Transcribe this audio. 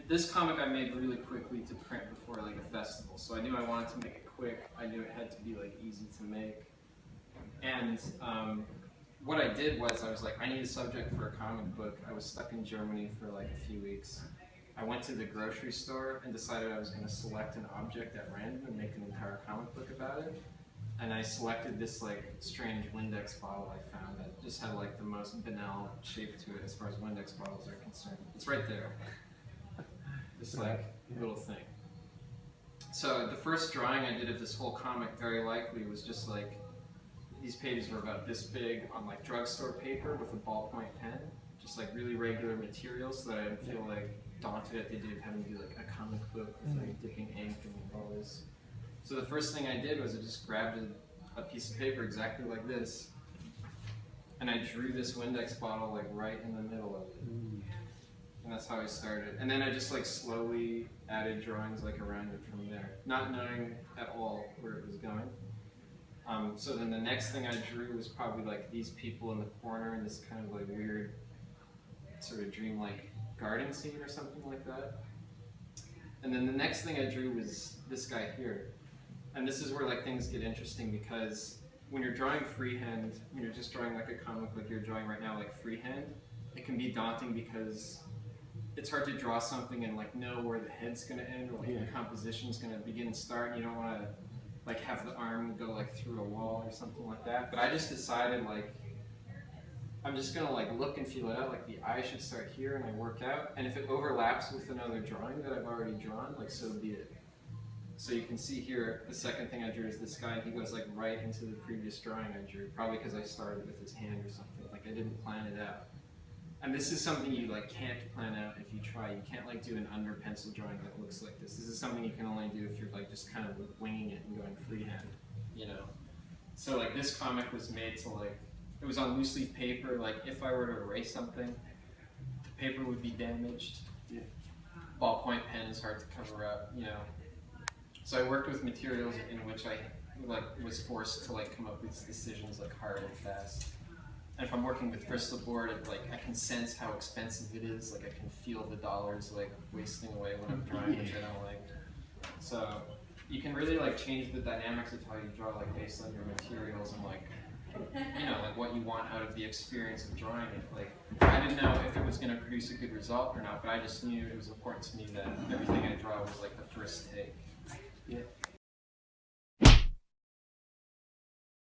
This comic I made really quickly to print before like a festival, so I knew I wanted to make it quick. I knew it had to be like easy to make. And what I did was I was like, I need a subject for a comic book. I was stuck in Germany for like a few weeks. I went to the grocery store and decided I was going to select an object at random and make an entire comic book about it. And I selected this like strange Windex bottle I found that just had like the most banal shape to it as far as Windex bottles are concerned. It's right there. This like little thing. So the first drawing I did of this whole comic very likely was just like, these pages were about this big on like drugstore paper with a ballpoint pen, just like really regular materials so that I didn't feel like daunted at the idea of having to do like a comic book with like dipping ink and all this. So the first thing I did was I just grabbed a piece of paper exactly like this, and I drew this Windex bottle like right in the middle of it. And that's how I started. And then I just like slowly added drawings like around it from there, not knowing at all where it was going. So then the next thing I drew was probably like these people in the corner in this kind of like weird sort of dreamlike garden scene or something like that. And then the next thing I drew was this guy here. And this is where like things get interesting, because when you're drawing freehand, when you're just drawing like a comic like you're drawing right now, like freehand, it can be daunting because it's hard to draw something and like know where the head's gonna end or like the composition's gonna begin and start, and you don't wanna like have the arm go like through a wall or something like that. But I just decided like, I'm just gonna like look and feel it out, like the eye should start here and I work out, and if it overlaps with another drawing that I've already drawn, like so be it. So you can see here, the second thing I drew is this guy. He goes like right into the previous drawing I drew, probably because I started with his hand or something, like I didn't plan it out. And this is something you like can't plan out if you try. You can't like do an under pencil drawing that looks like this. This is something you can only do if you're like just kind of winging it and going freehand, you know. So like this comic was made to like, it was on loose leaf paper. Like if I were to erase something, the paper would be damaged. Ballpoint pen is hard to cover up, you know. So I worked with materials in which I like was forced to like come up with decisions like hard and fast. And if I'm working with crystal board, like I can sense how expensive it is. Like I can feel the dollars like wasting away when I'm drawing, which I don't like. So you can really like change the dynamics of how you draw, like based on your materials and like, you know, like what you want out of the experience of drawing it. Like I didn't know if it was going to produce a good result or not, but I just knew it was important to me that everything I draw was like the first take. Yeah.